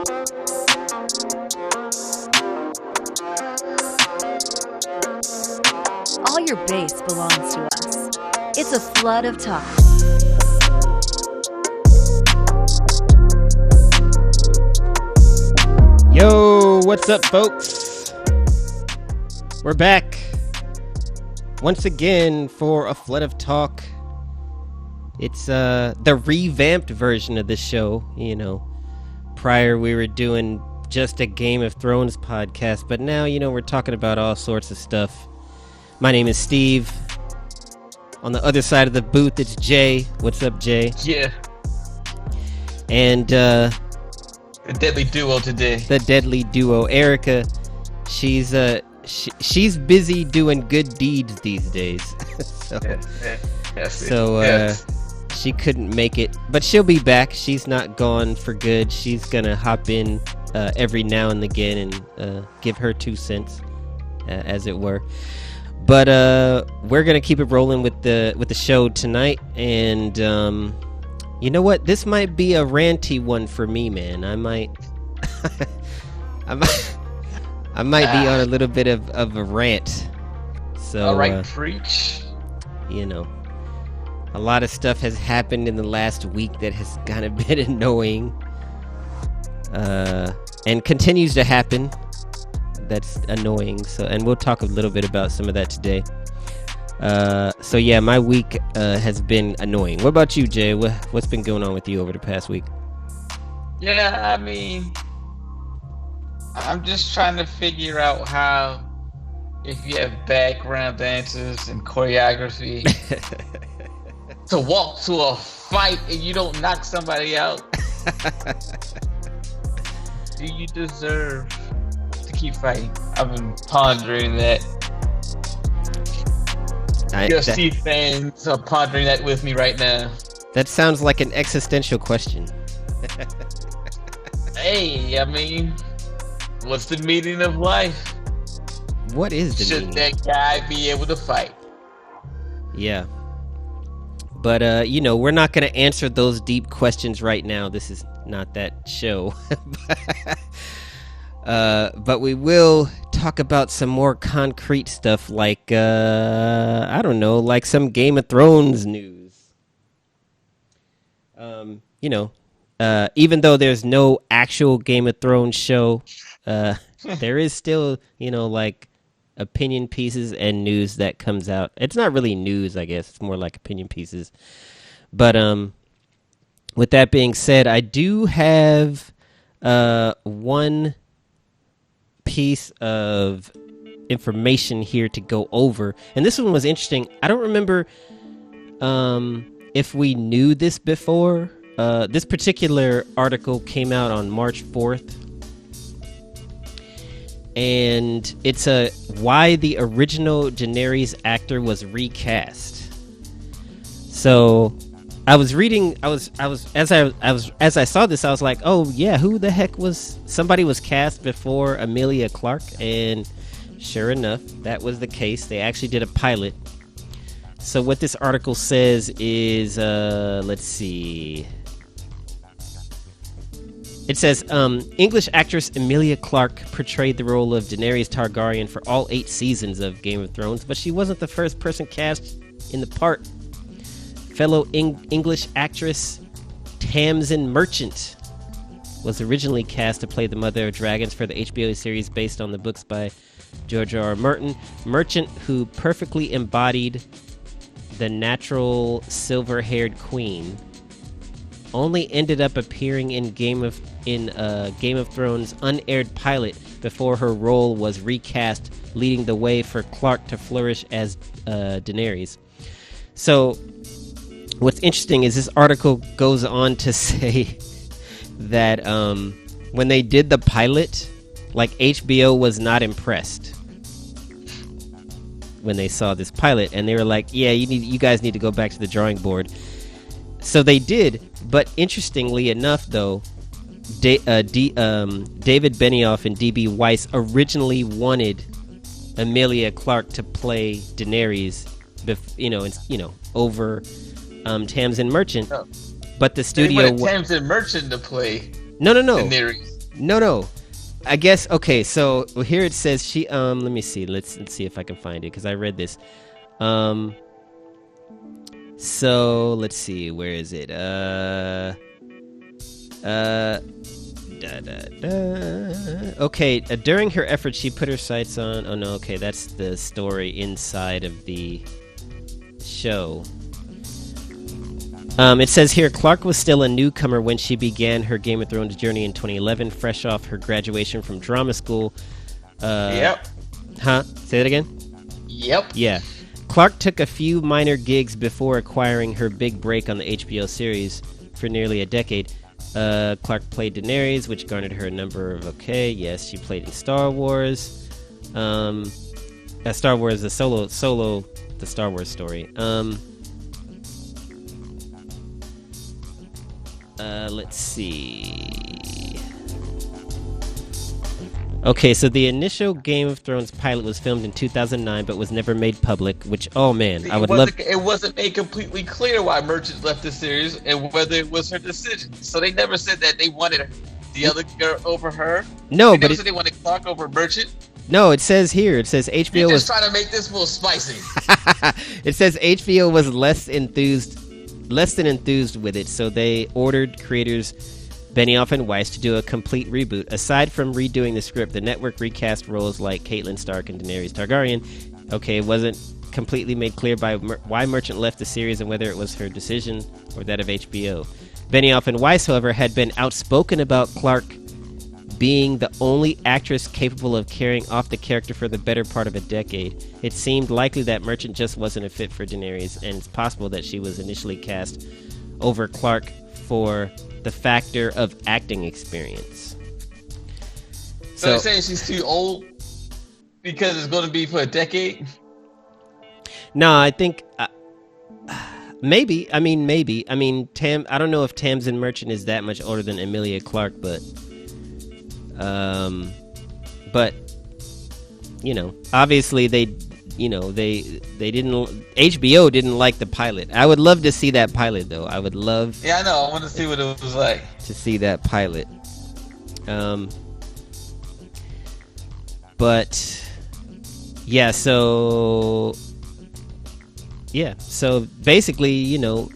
All your base belongs to us. It's a flood of talk. Yo, what's up, folks? We're back once again for a flood of talk. It's the revamped version of the show. You know, prior we were doing just a Game of Thrones podcast, but now, you know, we're talking about all sorts of stuff. My name is Steve. On the other side of the booth, it's Jay. What's up, Jay? Yeah. And the deadly duo today. The deadly duo, Erica. She's busy doing good deeds these days. She couldn't make it, but she'll be back. She's not gone for good. She's gonna hop in every now and again and give her 2 cents, as it were. But we're gonna keep it rolling with the show tonight, and you know what? This might be a ranty one for me, man. I might be on a little bit of a rant. So, all right, preach. You know, a lot of stuff has happened in the last week that has kind of been annoying, and continues to happen. That's annoying. So, and we'll talk a little bit about some of that today. So yeah, my week has been annoying. What about you, Jay? What's been going on with you over the past week? Yeah, I mean, I'm just trying to figure out how, if you have background dancers and choreography, to walk to a fight and you don't knock somebody out. Do you deserve to keep fighting? I've been pondering that. UFC fans are pondering that with me right now. That sounds like an existential question. Hey, I mean, what's the meaning of life? What is the meaning? Should that guy be able to fight? Yeah. But, you know, we're not going to answer those deep questions right now. This is not that show. But we will talk about some more concrete stuff like, I don't know, like some Game of Thrones news. You know, even though there's no actual Game of Thrones show, there is still, you know, like opinion pieces and news that comes out. It's not really news, I guess. It's more like opinion pieces. But with that being said, I do have one piece of information here to go over, and this one was interesting. I don't remember if we knew this before. This particular article came out on March 4th, and it's why the original Daenerys actor was recast. So I was reading. As I saw this, I was like, "Oh yeah, who the heck was?" Somebody was cast before Emilia Clarke, and sure enough, that was the case. They actually did a pilot. So what this article says is, let's see. It says, English actress Emilia Clarke portrayed the role of Daenerys Targaryen for all 8 seasons of Game of Thrones, but she wasn't the first person cast in the part. Fellow English actress Tamsin Merchant was originally cast to play the Mother of Dragons for the HBO series based on the books by George R. R. Martin. Merchant, who perfectly embodied the natural silver-haired queen, only ended up appearing in Game of Thrones unaired pilot before her role was recast, leading the way for Clarke to flourish as Daenerys. So what's interesting is this article goes on to say that when they did the pilot, like, HBO was not impressed when they saw this pilot, and they were like, "Yeah, you guys need to go back to the drawing board." So they did, but interestingly enough, though, David Benioff and D.B. Weiss originally wanted Emilia Clarke to play Daenerys, over Tamsin Merchant, but the studio wanted Tamsin Merchant to play no Daenerys. No. I guess okay. So here it says she. Let me see. Let's see if I can find it because I read this. So let's see. Where is it? Okay. During her efforts, she put her sights on. Oh no. Okay, that's the story inside of the show. It says here, Clark was still a newcomer when she began her Game of Thrones journey in 2011, fresh off her graduation from drama school. Yep. Huh? Say that again? Yep. Yeah. Clark took a few minor gigs before acquiring her big break on the HBO series for nearly a decade. Clark played Daenerys, which garnered her a number of... Okay, yes, she played in Star Wars. Star Wars, the solo, the Star Wars story. Let's see. Okay, so the initial Game of Thrones pilot was filmed in 2009, but was never made public. Which, oh man, I would love. It wasn't made completely clear why Merchant left the series and whether it was her decision. So they never said that they wanted the other girl over her. No, but they wanted Clark over Merchant. No, it says here. It says HBO You're was just trying to make this more spicy. It says HBO was less than enthused with it, so they ordered creators Benioff and Weiss to do a complete reboot. Aside from redoing the script, the network recast roles like Catelyn Stark and Daenerys Targaryen. Okay, it wasn't completely made clear by why Merchant left the series and whether it was her decision or that of HBO. Benioff and Weiss, however, had been outspoken about Clark being the only actress capable of carrying off the character for the better part of a decade. It seemed likely that Merchant just wasn't a fit for Daenerys, and it's possible that she was initially cast over Clark for the factor of acting experience. So you're saying she's too old because it's going to be for a decade? No, I think maybe. I mean, Tam. I don't know if Tamsin Merchant is that much older than Emilia Clarke, but you know, obviously they didn't. HBO didn't like the pilot. I would love to see that pilot, though. I would love. Yeah, I know. I want to see what it was like. To see that pilot. But yeah, so basically, you know,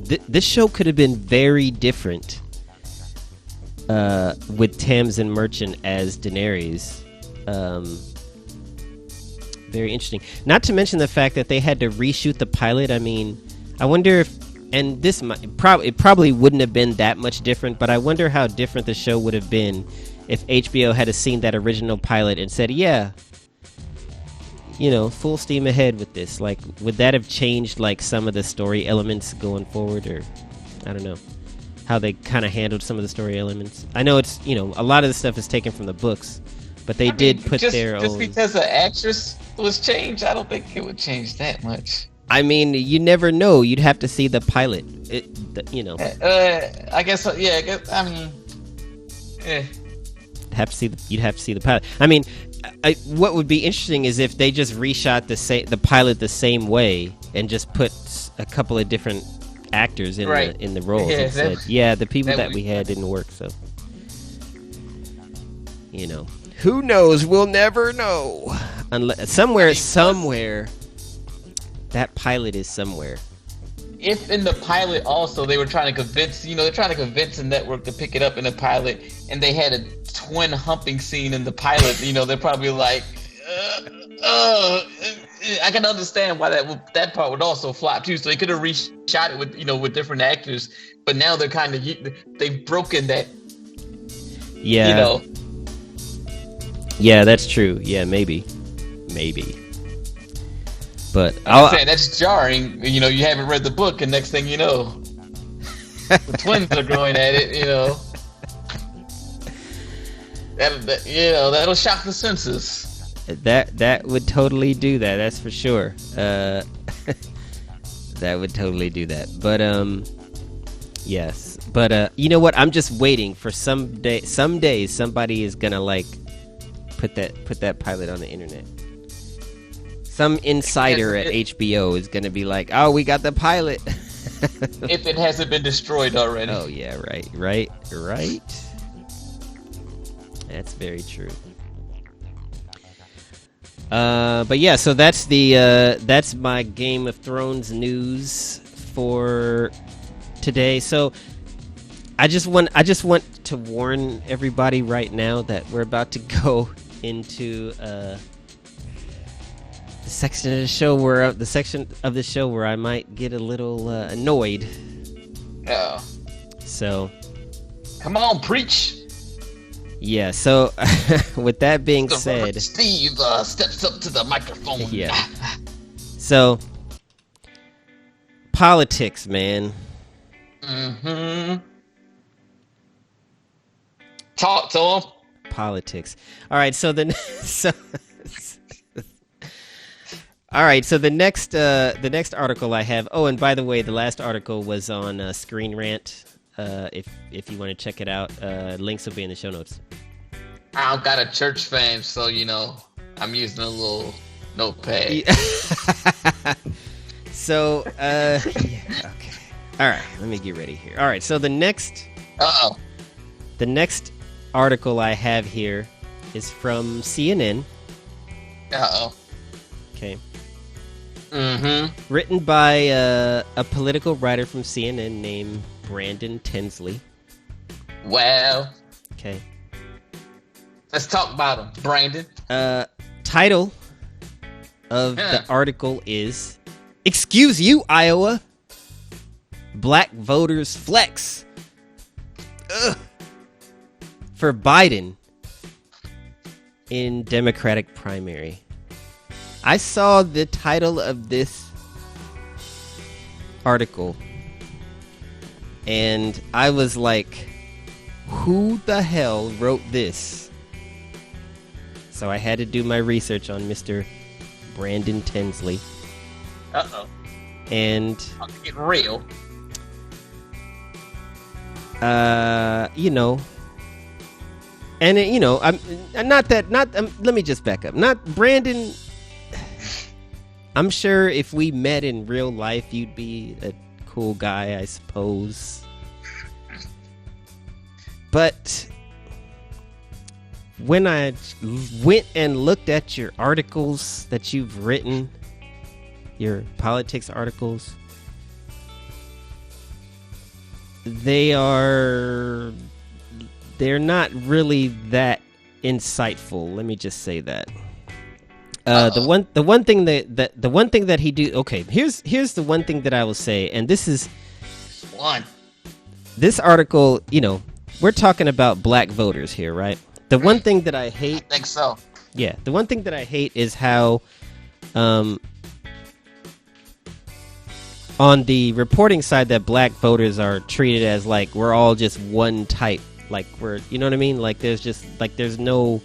this show could have been very different with Tamsin Merchant as Daenerys. Very interesting. Not to mention the fact that they had to reshoot the pilot. I mean, I wonder if, and this might, it probably wouldn't have been that much different, but I wonder how different the show would have been if HBO had seen that original pilot and said, yeah, you know, full steam ahead with this. Like, would that have changed, like, some of the story elements going forward? Or, I don't know, how they kind of handled some of the story elements. I know it's, you know, a lot of the stuff is taken from the books, but they did put their own... Just because the actress was changed, I don't think it would change that much. I mean, you never know. You'd have to see the pilot. You know. I guess, yeah. I mean, you'd have to see the pilot. I mean, what would be interesting is if they just reshot the pilot the same way and just put a couple of different actors in the roles and said, yeah, the people that we had didn't work. So, you know, who knows? We'll never know. Unless somewhere, that pilot is somewhere. If in the pilot also they were trying to convince, they're trying to convince the network to pick it up in the pilot, and they had a twin humping scene in the pilot, they're probably like, I can understand why that part would also flop too. So they could have reshot it with different actors, but now they're kind of they've broken that. Yeah. Yeah, that's true. Yeah, maybe. But I'm saying that's jarring. You haven't read the book, and next thing you know, the twins are going at it. That'll shock the senses. That would totally do that. That's for sure. That would totally do that. But yes. But you know what? I'm just waiting for someday somebody is gonna put that pilot on the internet. Some insider at HBO is going to be like, oh, we got the pilot. If it hasn't been destroyed already. Oh, yeah, right. That's very true. But yeah, so that's that's my Game of Thrones news for today. So I just want to warn everybody right now that we're about to go into the section of the show where I might get a little annoyed. Yeah. So come on, preach. Yeah, so with that being said, Steve steps up to the microphone. Yeah. So politics, man. Mm-hmm. Talk to him. Politics. All right, so the all right, so the next article I have. Oh, and by the way, the last article was on Screen Rant. If you want to check it out, links will be in the show notes. I've got a church fame, so I'm using a little notepad. So, yeah, okay. All right, let me get ready here. All right, so the next article I have here is from CNN. Okay. Mm-hmm. Written by a political writer from CNN named Brandon Tinsley. Well. Okay. Let's talk about him, Brandon. Title of the article is "Excuse You, Iowa. Black voters flex." Ugh. For Biden in Democratic primary. I saw the title of this article and I was like, who the hell wrote this? So I had to do my research on Mr. Brandon Tinsley. Uh-oh. And I'll get real. And let me just back up. Not Brandon. I'm sure if we met in real life, you'd be a cool guy, I suppose. But when I went and looked at your articles that you've written, your politics articles, they're not really that insightful. Let me just say that. The one thing that he do. Okay, here's the one thing that I will say, and this is one. This article, we're talking about black voters here, right? The one thing that I hate. I think so. Yeah, the one thing that I hate is how, on the reporting side, that black voters are treated as like we're all just one type. Like you know what I mean? Like there's no.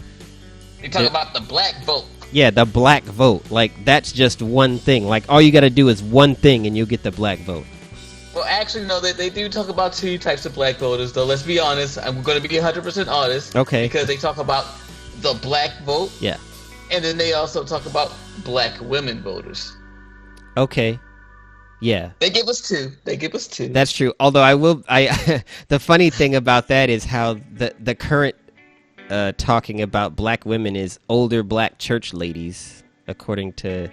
You're talking about the black vote. Yeah, the black vote. Like that's just one thing. Like all you got to do is one thing, and you'll get the black vote. Well, actually, no. They do talk about two types of black voters, though. Let's be honest. I'm going to be 100% honest. Okay. Because they talk about the black vote. Yeah. And then they also talk about black women voters. Okay. Yeah. They give us two. That's true. Although the funny thing about that is how the current talking about black women is older black church ladies, according to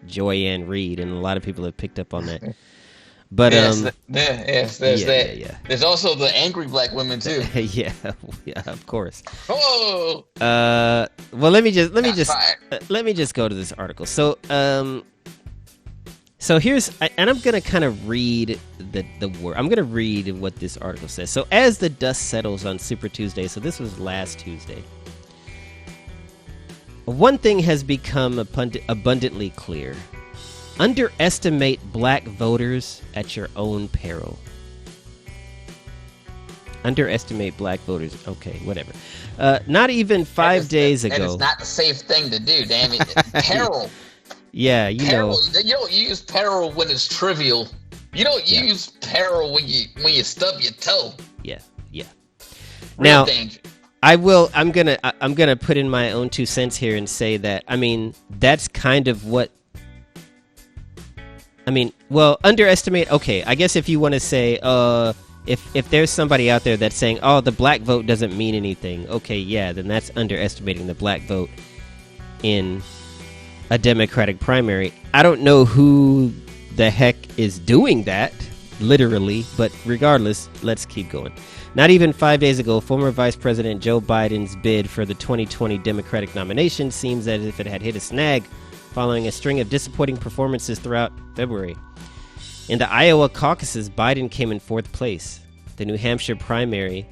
Joy-Ann Reid, and a lot of people have picked up on that. But there's that. Yeah. There's also the angry black women too. yeah, of course. Oh. Well, let me just go to this article. So here's, and I'm gonna kind of read the word. I'm gonna read what this article says. So as the dust settles on Super Tuesday, so this was last Tuesday, one thing has become abundantly clear: underestimate black voters at your own peril. Underestimate black voters. Okay, whatever. Not even 5 days ago. And it's not the safe thing to do. Damn it, peril. Yeah, peril. You don't use peril when it's trivial. You don't use peril when you stub your toe. Yeah. Real now, danger. I'm gonna put in my own 2 cents here and say that that's kind of what. Underestimate. Okay, I guess if you want to say, if there's somebody out there that's saying, oh, the black vote doesn't mean anything, okay, yeah, then that's underestimating the black vote in a Democratic primary. I don't know who the heck is doing that, literally, but regardless, let's keep going. Not even 5 days ago, former Vice President Joe Biden's bid for the 2020 Democratic nomination seems as if it had hit a snag following a string of disappointing performances throughout February. In the Iowa caucuses, Biden came in fourth place. The New Hampshire primary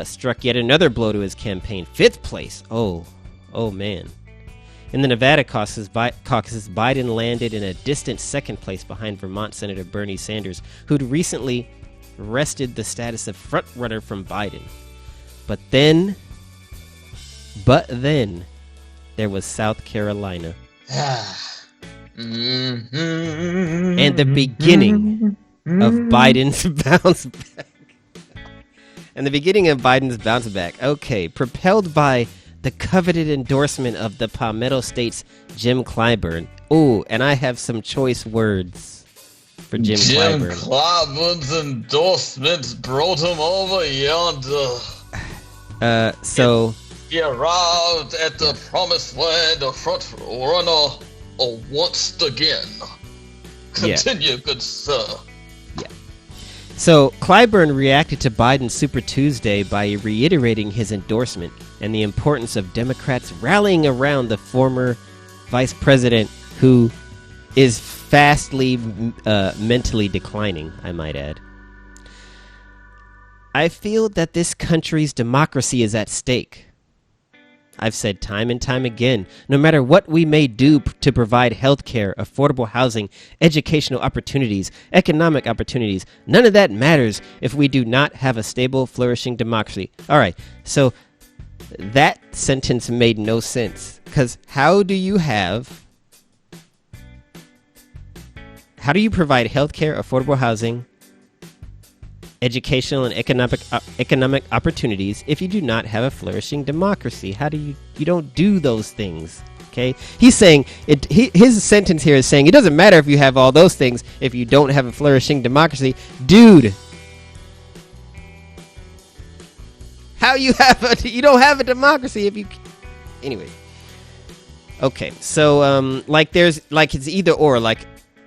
struck yet another blow to his campaign. Fifth place. Oh man. In the Nevada caucuses, Biden landed in a distant second place behind Vermont Senator Bernie Sanders, who'd recently wrested the status of frontrunner from Biden. But then, there was South Carolina. And the beginning of Biden's bounce back. Okay, propelled by the coveted endorsement of the Palmetto State's Jim Clyburn. Oh, and I have some choice words for Jim Clyburn. Jim Clyburn's endorsements brought him over yonder. He arrived at the promised land, a front runner once again. Continue, good sir. Yeah. So Clyburn reacted to Biden's Super Tuesday by reiterating his endorsement and the importance of Democrats rallying around the former vice president, who is fastly mentally declining, I might add. I feel that this country's democracy is at stake. I've said time and time again, no matter what we may do to provide health care, affordable housing, educational opportunities, economic opportunities, none of that matters if we do not have a stable, flourishing democracy. All right, so that sentence made no sense, because how do you provide health care, affordable housing, educational and economic opportunities if you do not have a flourishing democracy? How do you don't do those things? Okay, he's saying his sentence here is saying it doesn't matter if you have all those things if you don't have a flourishing democracy. Dude, how you don't have a democracy if you anyway. Okay, so it's either or,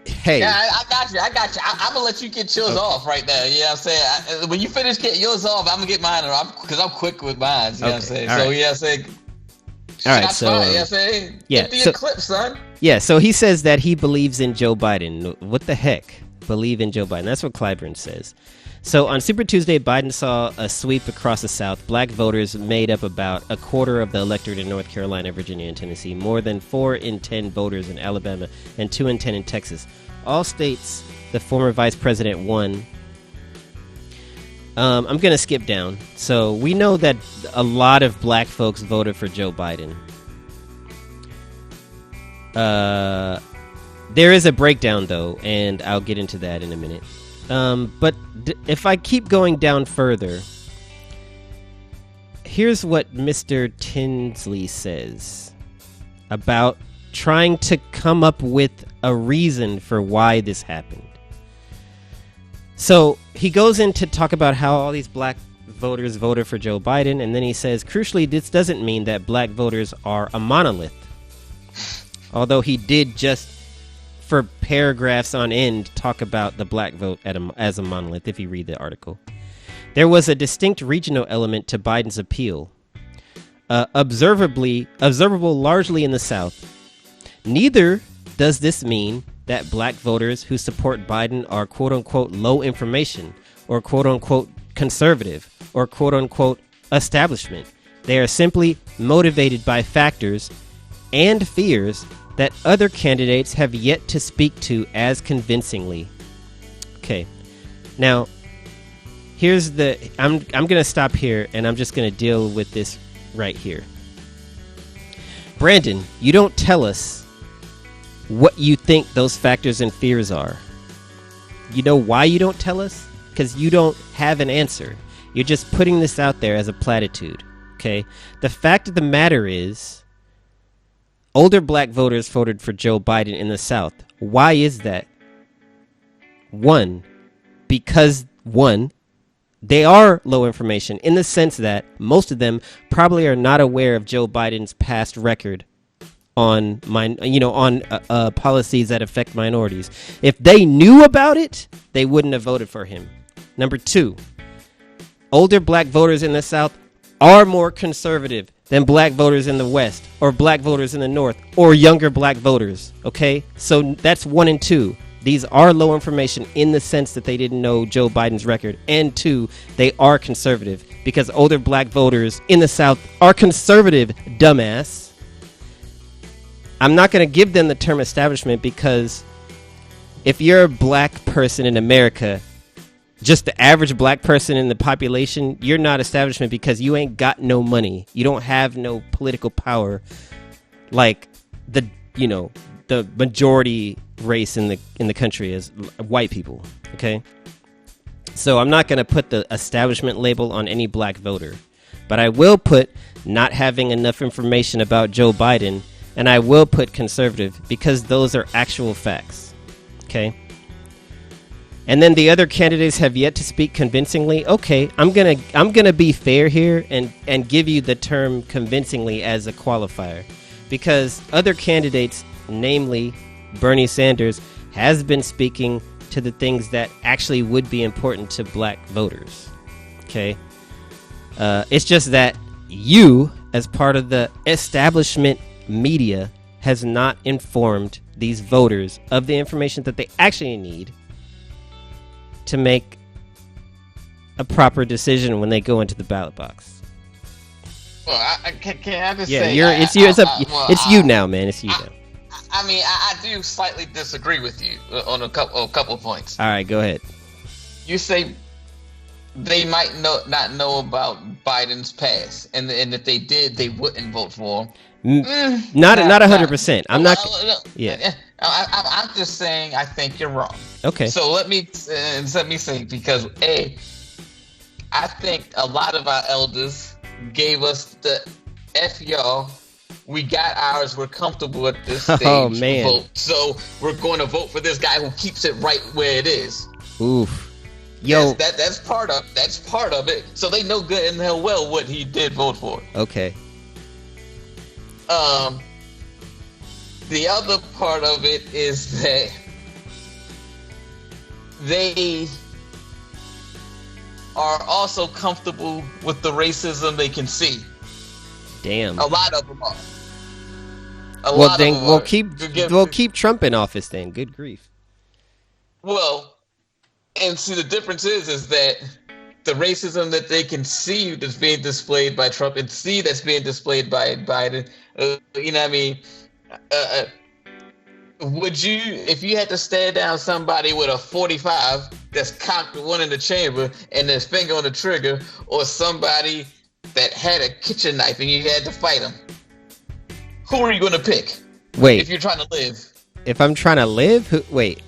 hey. Yeah, I got you. I'm gonna let you get yours off right now. You know what I'm saying? When you finish getting yours off, I'm gonna get mine because I'm quick with mine. You know what I'm saying? So, yeah, I'm saying. All right, so fine, I'm saying, get the clip, son. Yeah, so he says that he believes in Joe Biden. What the heck? Believe in Joe Biden. That's what Clyburn says. So on Super Tuesday, Biden saw a sweep across the South. Black voters made up about a quarter of the electorate in North Carolina, Virginia, and Tennessee. More than 4 in 10 voters in Alabama and 2 in 10 in Texas. All states the former vice president won. I'm going to skip down. So we know that a lot of black folks voted for Joe Biden. There is a breakdown, though, and I'll get into that in a minute. But if I keep going down further, here's what Mr. Tinsley says about trying to come up with a reason for why this happened. So he goes in to talk about how all these black voters voted for Joe Biden, and then he says, crucially, this doesn't mean that black voters are a monolith. Although he did just, for paragraphs on end, talk about the black vote as a monolith, if you read the article. There was a distinct regional element to Biden's appeal, observable largely in the South. Neither does this mean that black voters who support Biden are quote-unquote low information, or quote-unquote conservative, or quote-unquote establishment. They are simply motivated by factors and fears that other candidates have yet to speak to as convincingly. Okay, now here's I'm going to stop here, and I'm just going to deal with this right here. Brandon, you don't tell us what you think those factors and fears are. You know why you don't tell us? Because you don't have an answer. You're just putting this out there as a platitude. Okay? The fact of the matter is, older black voters voted for Joe Biden in the South. Why is that? One, because one, they are low information in the sense that most of them probably are not aware of Joe Biden's past record on policies that affect minorities. If they knew about it, they wouldn't have voted for him. Number two, older black voters in the South are more conservative than black voters in the West or black voters in the North or younger black voters. Okay, so that's 1 and 2. These are low information in the sense that they didn't know Joe Biden's record. And 2, they are conservative because older black voters in the South are conservative, dumbass. I'm not going to give them the term establishment because if you're a black person in America, just the average black person in the population, you're not establishment because you ain't got no money. You don't have no political power like the majority race in the country is white people. Okay, so I'm not going to put the establishment label on any black voter, but I will put not having enough information about Joe Biden, and I will put conservative because those are actual facts. Okay. And then the other candidates have yet to speak convincingly. Okay, I'm gonna be fair here and give you the term convincingly as a qualifier, because other candidates, namely Bernie Sanders, has been speaking to the things that actually would be important to black voters. Okay, it's just that you, as part of the establishment media, has not informed these voters of the information that they actually need to make a proper decision when they go into the ballot box. Well, can I just say? Yeah, it's you now, man. It's you now. I mean, I do slightly disagree with you on a couple of points. All right, go ahead. You say they might not know about Biden's past, and if they did, they wouldn't vote for him. Not 100%. I'm not. Yeah. I'm just saying I think you're wrong. Okay. So let me say, because I think a lot of our elders gave us the F y'all. We got ours. We're comfortable at this stage. Oh man. Vote, so we're going to vote for this guy who keeps it right where it is. Oof. Yo. That's part of it. So they know good and hell well what he did vote for. Okay. The other part of it is that they are also comfortable with the racism they can see. Damn. A lot of them are. We'll keep Trump in office then. Good grief. Well, and see, the difference is that the racism that they can see that's being displayed by Trump and see that's being displayed by Biden, you know what I mean? Would you, if you had to stare down somebody with a 45 that's cocked with one in the chamber and his finger on the trigger, or somebody that had a kitchen knife and you had to fight him, who are you going to pick? Wait. If you're trying to live. If I'm trying to live? Wait.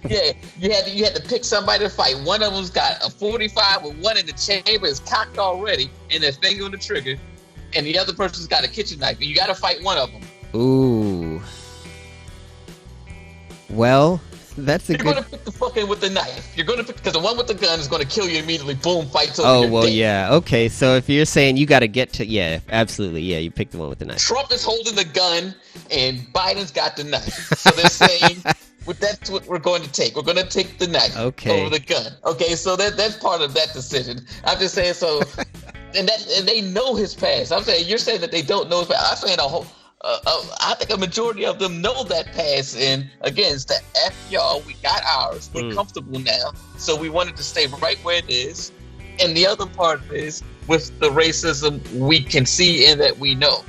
Yeah, you had to pick somebody to fight. One of them's got a 45 with one in the chamber, is cocked already, and their finger on the trigger, and the other person's got a kitchen knife, and you got to fight one of them. Ooh. Well, that's a You're going to pick the fucking with the knife. You're going to pick, because the one with the gun is going to kill you immediately. Boom, fight till you're dead. Yeah. Okay, so if you're saying you got to get to, yeah, absolutely, yeah, you pick the one with the knife. Trump is holding the gun, and Biden's got the knife. So they're saying, well, that's what we're going to take. We're going to take the knife over the gun. Okay, so that's part of that decision. I'm just saying, so, and they know his past. I'm saying, you're saying that they don't know his past. I'm saying I think a majority of them know that past, and again, it's the F y'all, we got ours, we're comfortable now, so we wanted to stay right where it is. And the other part is with the racism we can see and that we know.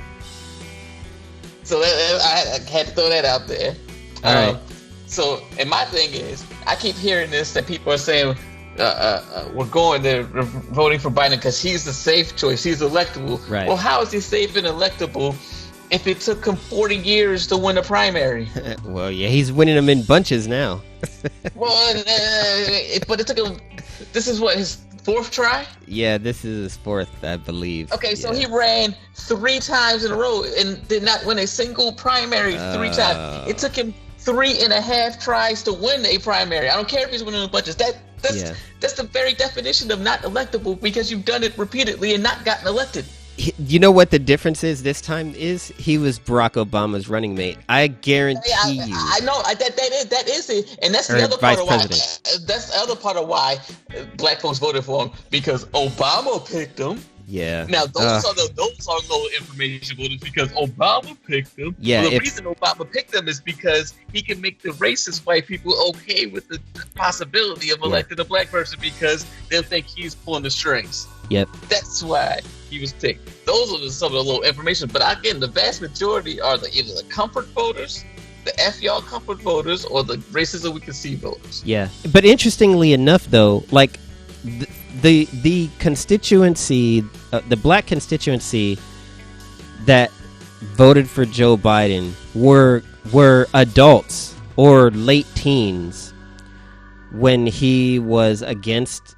So I had to throw that out there. All right. So, and my thing is, I keep hearing this, that people are saying they're voting for Biden because he's the safe choice, he's electable. Right. Well, how is he safe and electable if it took him 40 years to win a primary? Well, yeah, he's winning them in bunches now. Well, but it took him, this is what, his fourth try? Yeah, this is his fourth, I believe. Okay, so he ran 3 times in a row and did not win a single primary 3 times. It took him 3.5 tries to win a primary. I don't care if he's winning in bunches. That's the very definition of not electable, because you've done it repeatedly and not gotten elected. You know what the difference is this time is? He was Barack Obama's running mate. I guarantee you. I know that is it, and that's Or the other part vice of why. president. That's the other part of why black folks voted for him, because Obama picked him. Yeah. Now those are low information voters because Obama picked them. Yeah. Well, the reason Obama picked them is because he can make the racist white people okay with the possibility of electing a black person, because they'll think he's pulling the strings. Yep. That's why he was picked. Those are some of the low information. But again, the vast majority are either the comfort voters, the F y'all comfort voters, or the racism we can see voters. Yeah. But interestingly enough, though, like the constituency, the black constituency that voted for Joe Biden were adults or late teens when he was against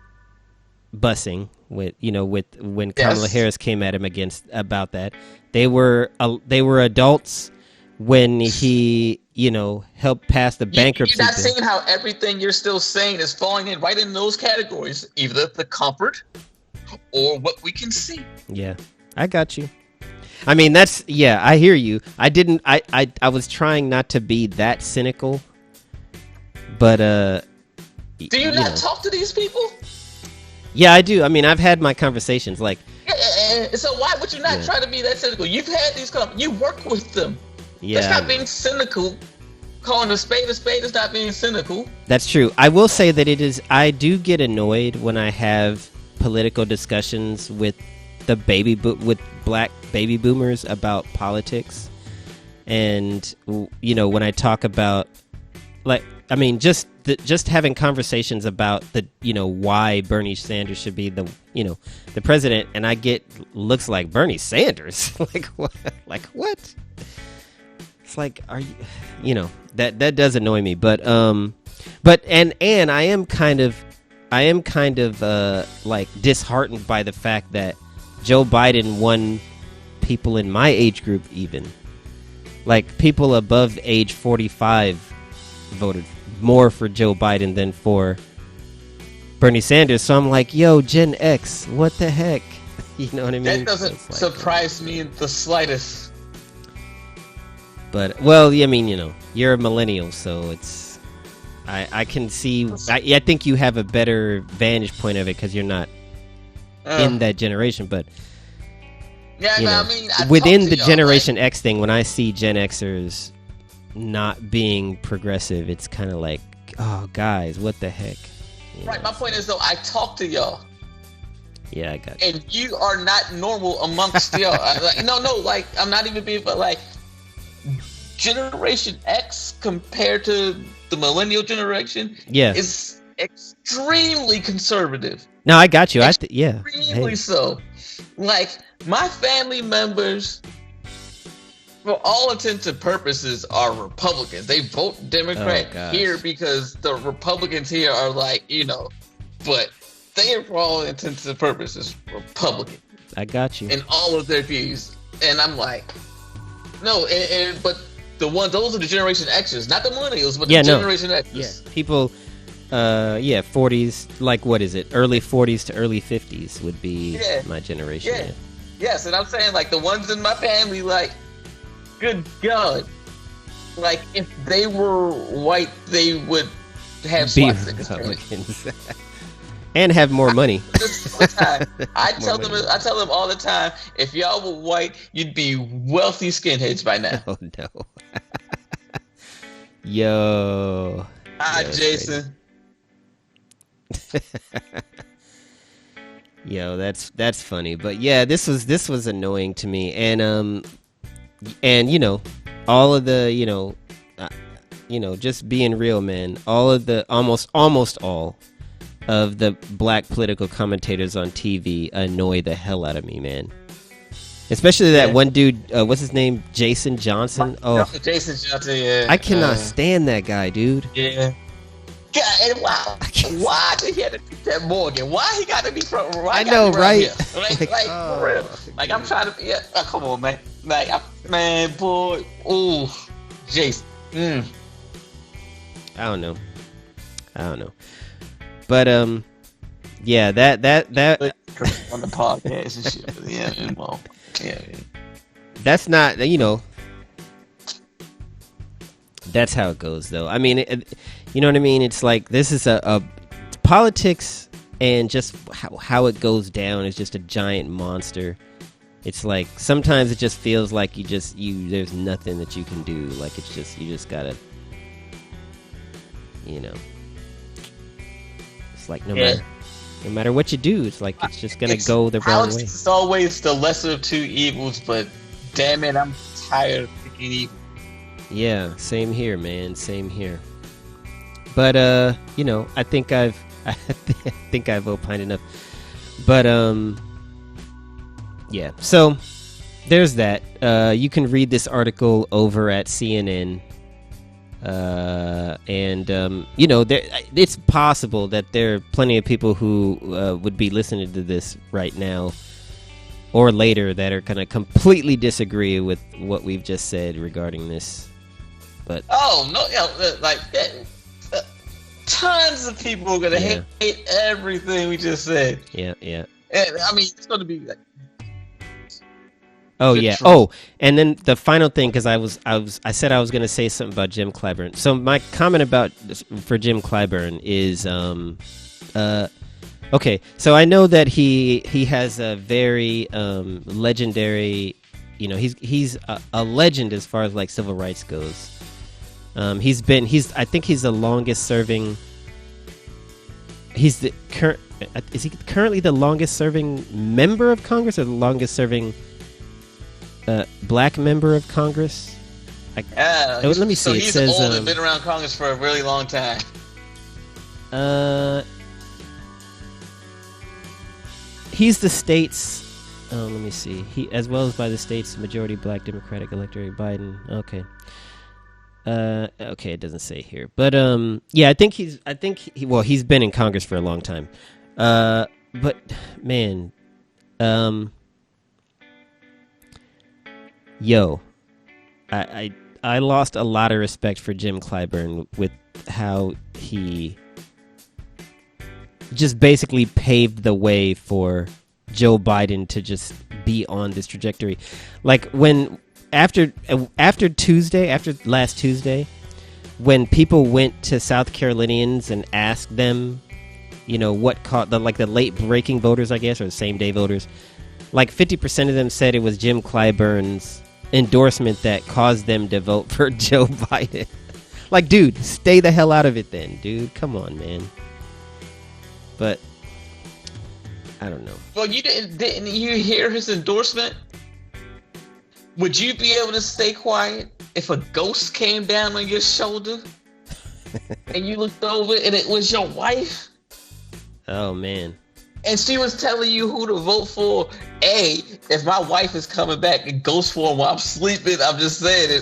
busing, when Kamala Harris came at him about that. They were adults when he helped pass the bankruptcy You're not bill. seeing how everything you're still saying is falling in right in those categories, either the comfort or what we can see. Yeah, I got you. I mean, I hear you. I was trying not to be that cynical, but do you not talk to these people? Yeah, I do. I mean, I've had my conversations, like. So why would you not try to be that cynical? You've had these you work with them. Yeah, that's not being cynical. Calling a spade is not being cynical. That's true. I will say that it is. I do get annoyed when I have political discussions with with black baby boomers about politics, and when I talk about, like, I mean, just having conversations about why Bernie Sanders should be the president, and I get looks like Bernie Sanders, like what? It's like, are you, that does annoy me, but and I am kind of like disheartened by the fact that Joe Biden won people in my age group, even like people above age 45 voted more for Joe Biden than for Bernie Sanders. So I'm like, yo, Gen X, what the heck? You know what I mean? That doesn't surprise me in the slightest. But, well, I mean, you're a millennial, so it's... I can see... I think you have a better vantage point of it because you're not in that generation, but... Yeah, I mean... within the Generation X thing, when I see Gen Xers not being progressive, it's kind of like, oh, guys, what the heck? Right, my point is, though, I talk to y'all. Yeah, I got you. And you are not normal amongst y'all. Like, I'm not even being... But, like... Generation X compared to the millennial generation is extremely conservative. No, I got you. Extremely so. Like, my family members, for all intents and purposes, are Republicans. They vote Democrat here because the Republicans here are like, but they are, for all intents and purposes, Republican. I got you. In all of their views. And I'm like, no, but those are the Generation X's, not the millennials, but the Generation X's. Yeah, people, 40s, like, what is it? Early 40s to early 50s would be my generation. Yeah. Yes, and I'm saying, like, the ones in my family, like, good God. Like, if they were white, they would have swastikas. And have more money. I tell them all the time, if y'all were white, you'd be wealthy skinheads by now. Oh no. Yo. Hi, Jason. Yo, that's funny. But yeah, this was annoying to me. And all of the, just being real, man, all of the almost all of the black political commentators on TV annoy the hell out of me, man. Especially that one dude, what's his name? Jason Johnson? Oh, Jason Johnson, yeah. I cannot stand that guy, dude. Yeah. God, and why did he have to beat that Morgan? Why he got to be from? I know, right? For real. Like, I'm trying to. Come on, man. Like, man, boy. Ooh, Jason. I don't know. But yeah, that on the podcast and shit. Yeah, well, yeah. That's not, that's how it goes, though. I mean, you know what I mean? It's like, this is a politics, and just how it goes down is just a giant monster. It's like, sometimes it just feels like there's nothing that you can do. Like, it's just, you just gotta, it's like, no matter what you do, it's like, it's just gonna go the wrong way. It's always the lesser of two evils, but damn it, I'm tired of picking evil. Yeah, same here, man. Same here. But I think I've opined enough. But yeah. So there's that. You can read this article over at CNN. It's possible that there are plenty of people who would be listening to this right now or later that are going to completely disagree with what we've just said regarding this. But tons of people are going to hate everything we just said. Yeah. And, I mean, it's going to be like. Oh yeah. Oh, and then the final thing, because I said I was going to say something about Jim Clyburn. So my comment for Jim Clyburn is okay. So I know that he has a very legendary. He's a legend as far as like civil rights goes. I think he's the longest serving. Is he currently the longest serving member of Congress, or the longest serving black member of Congress? Let me see. So he's says, old and been around Congress for a really long time. He's the state's. Let me see. He, as well as by the state's majority black Democratic electorate, Biden. Okay. Okay, it doesn't say here, but yeah, I think he's been in Congress for a long time. But man, I lost a lot of respect for Jim Clyburn with how he just basically paved the way for Joe Biden to just be on this trajectory. Like after last Tuesday, when people went to South Carolinians and asked them, what caught the late breaking voters, I guess, or the same day voters, like 50% of them said it was Jim Clyburn's endorsement that caused them to vote for Joe Biden. Like, dude, stay the hell out of it then, dude. Come on, man. But I don't know. Well, didn't you hear his endorsement? Would you be able to stay quiet if a ghost came down on your shoulder and you looked over and it was your wife? Oh, man. And she was telling you who to vote for. If my wife is coming back in ghost form while I'm sleeping, I'm just saying,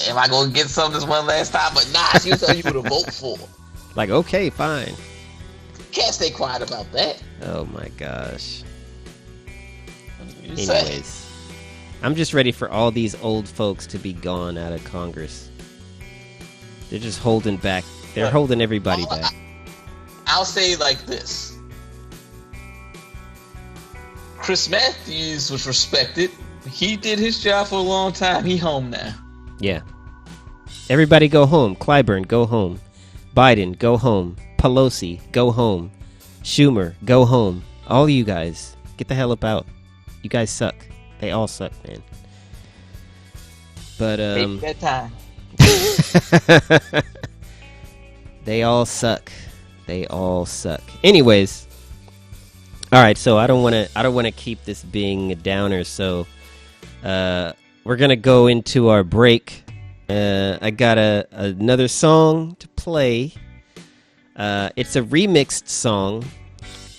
am I going to get some this one last time? But nah, she was telling you who to vote for. Like, okay, fine. Can't stay quiet about that. Oh, my gosh. Anyways. I'm just ready for all these old folks to be gone out of Congress. They're just holding back. They're holding everybody back. I'll say it like this. Chris Matthews was respected. He did his job for a long time. He home now. Yeah. Everybody go home. Clyburn, go home. Biden, go home. Pelosi, go home. Schumer, go home. All you guys, get the hell up out. You guys suck. They all suck, man. But take that time. They all suck. They all suck. Anyways, all right. So I don't want to keep this being a downer. So we're gonna go into our break. I got another song to play. It's a remixed song.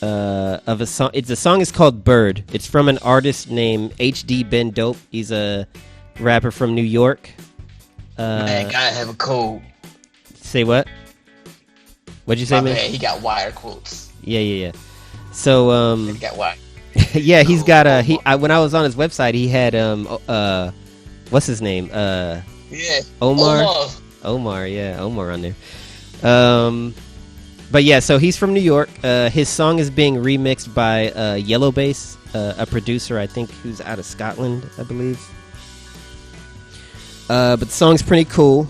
Of a song. The song is called Bird. It's from an artist named HD Ben Dope. He's a rapper from New York. Man, gotta have a cold. Say what? What'd you say, man? He got wire quotes. Yeah. So he got wire. Yeah, he's got when I was on his website, he had what's his name? Yeah. Omar. Yeah, Omar on there. But yeah, so he's from New York. His song is being remixed by Yellow Bass, a producer I think who's out of Scotland, I believe. But the song's pretty cool.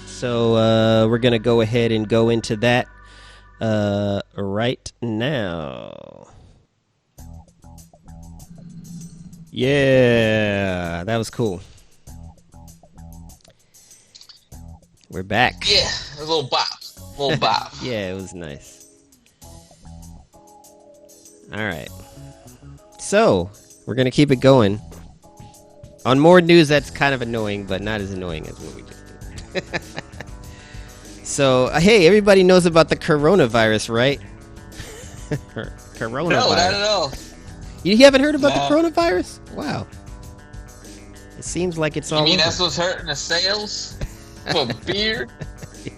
So we're gonna go ahead and go into that right now. Yeah, that was cool. We're back. Yeah, a little bop. Yeah, it was nice. All right. So, we're going to keep it going. On more news that's kind of annoying, but not as annoying as what we just did. So, hey, everybody knows about the coronavirus, right? Coronavirus. No, not at all. You haven't heard about the coronavirus? Wow. It seems like it's all You mean over. that's what's hurting the sales for beer?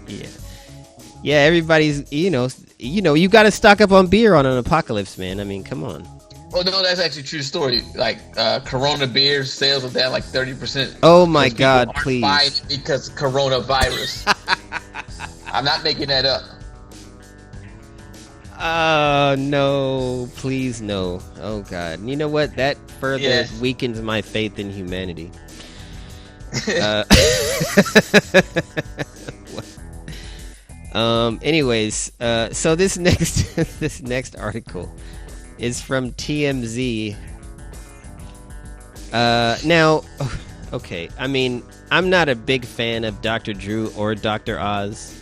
Yeah. Yeah, everybody's, you you got to stock up on beer on an apocalypse, man. I mean, come on. Oh, no, that's actually a true story. Like, Corona beer sales are down like 30%. Oh, my God, please. Buying it because of coronavirus. I'm not making that up. No, please no. Oh God. You know what? That further weakens my faith in humanity. Anyways, so this next article is from TMZ. Now, okay. I mean, I'm not a big fan of Dr. Drew or Dr. Oz,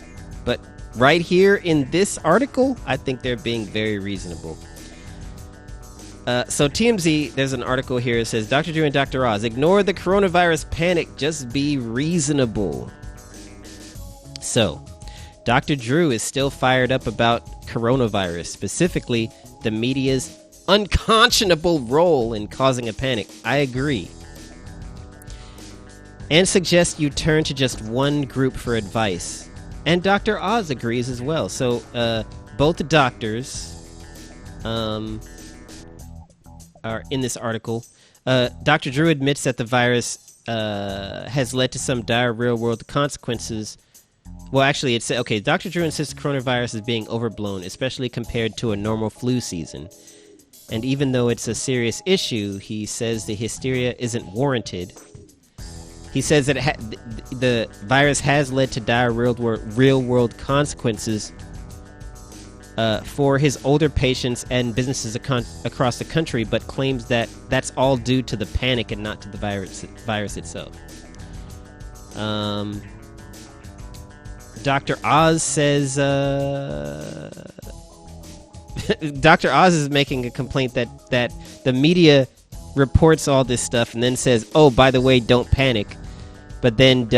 but right here in this article, I think they're being very reasonable. So TMZ, there's an article here that says, Dr. Drew and Dr. Oz, ignore the coronavirus panic, just be reasonable. So, Dr. Drew is still fired up about coronavirus, specifically the media's unconscionable role in causing a panic. I agree. And suggests you turn to just one group for advice. And Dr. Oz agrees as well. So, both doctors are in this article. Dr. Drew admits that the virus has led to some dire real-world consequences. Well, actually, it's okay. Dr. Drew insists coronavirus is being overblown, especially compared to a normal flu season. And even though it's a serious issue, he says the hysteria isn't warranted. He says that the virus has led to dire real-world consequences for his older patients and businesses across the country, but claims that that's all due to the panic and not to the virus itself. Dr. Oz says... Dr. Oz is making a complaint that the media reports all this stuff and then says, oh, by the way, don't panic, but then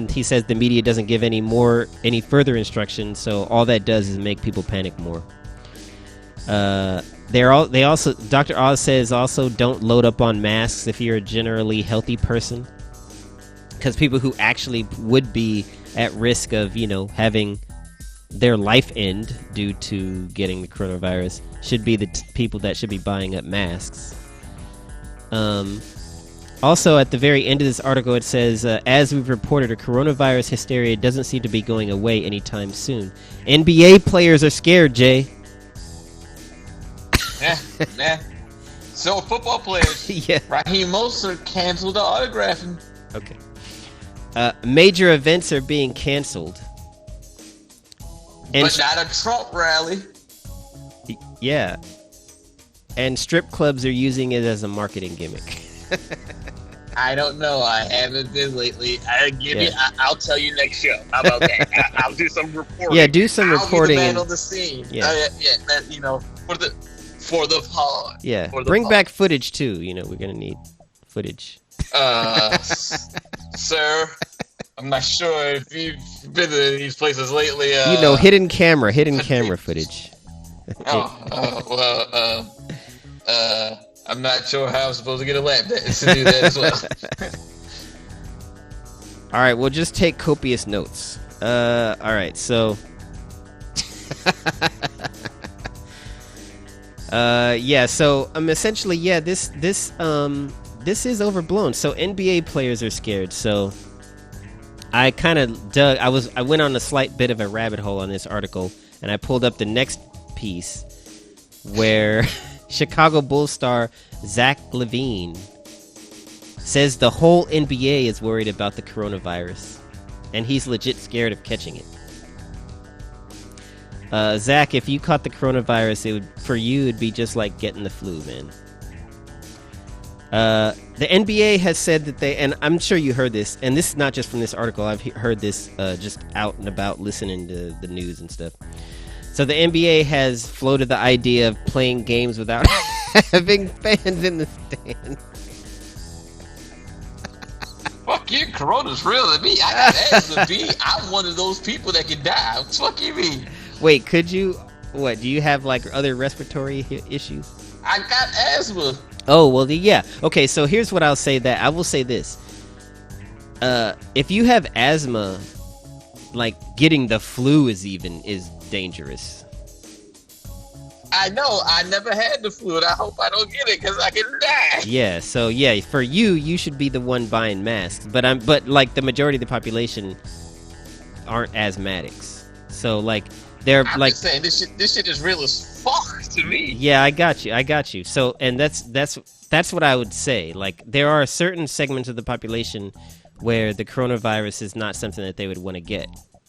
he says the media doesn't give any further instructions, so all that does is make people panic more. They also Dr. Oz says also don't load up on masks if you're a generally healthy person, because people who actually would be at risk of having their life end due to getting the coronavirus should be the people that should be buying up masks. Also, at the very end of this article, it says, as we've reported, a coronavirus hysteria doesn't seem to be going away anytime soon. NBA players are scared, Jay. Yeah. So football players. Yeah. Raheem Mostert canceled the autographing. Okay. Major events are being canceled. But not a Trump rally. Yeah. And strip clubs are using it as a marketing gimmick. I don't know. I haven't been lately. I'll tell you next show. How about that? I'll do some reporting. Yeah, do some reporting. I'll be the man on the scene. Yeah. For the pod. Yeah. Bring back footage too. We're gonna need footage. Sir, I'm not sure if you've been to these places lately. Hidden camera footage. I'm not sure how I'm supposed to get a lap dance to do that as well. All right, we'll just take copious notes. All right, so so essentially, this is overblown. So NBA players are scared. So I kind of dug. I went on a slight bit of a rabbit hole on this article, and I pulled up the next piece where Chicago Bulls star Zach LaVine says the whole NBA is worried about the coronavirus, and he's legit scared of catching it. Zach, if you caught the coronavirus, for you it'd be just like getting the flu, man. The NBA has said that and I'm sure you heard this, and this is not just from this article. I've heard this just out and about listening to the news and stuff. So the NBA has floated the idea of playing games without having fans in the stands. Fuck you, Corona's real to me. I got asthma, B. I'm one of those people that can die. What the fuck you mean? Wait, could you? What, do you have like other respiratory issues? I got asthma. Oh, well, yeah. Okay, so here's what I'll say that. I will say this. If you have asthma, like getting the flu is dangerous. I know. I never had the flu, and I hope I don't get it because I can die. Yeah, so yeah, for you should be the one buying masks. But like the majority of the population aren't asthmatics. So like they're I'm like just saying this shit is real as fuck to me. Yeah, I got you. So, and that's what I would say. Like, there are certain segments of the population where the coronavirus is not something that they would want to get.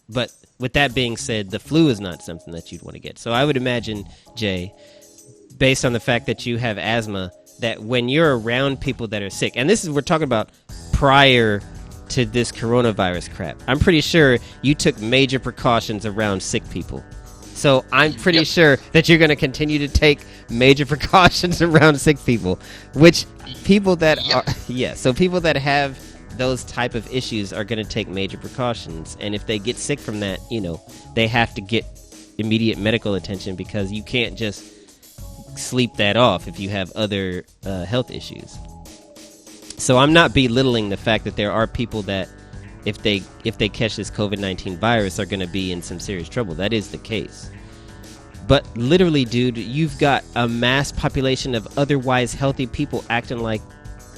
But with that being said, the flu is not something that you'd want to get. So I would imagine, Jay, based on the fact that you have asthma, that when you're around people that are sick, and we're talking about prior to this coronavirus crap, I'm pretty sure you took major precautions around sick people. So I'm pretty sure that you're going to continue to take major precautions around sick people, which people that so people that have those type of issues are going to take major precautions. And if they get sick from that, they have to get immediate medical attention because you can't just sleep that off if you have other health issues. So I'm not belittling the fact that there are people that if they catch this COVID-19 virus are going to be in some serious trouble. That is the case. But literally, dude, you've got a mass population of otherwise healthy people acting like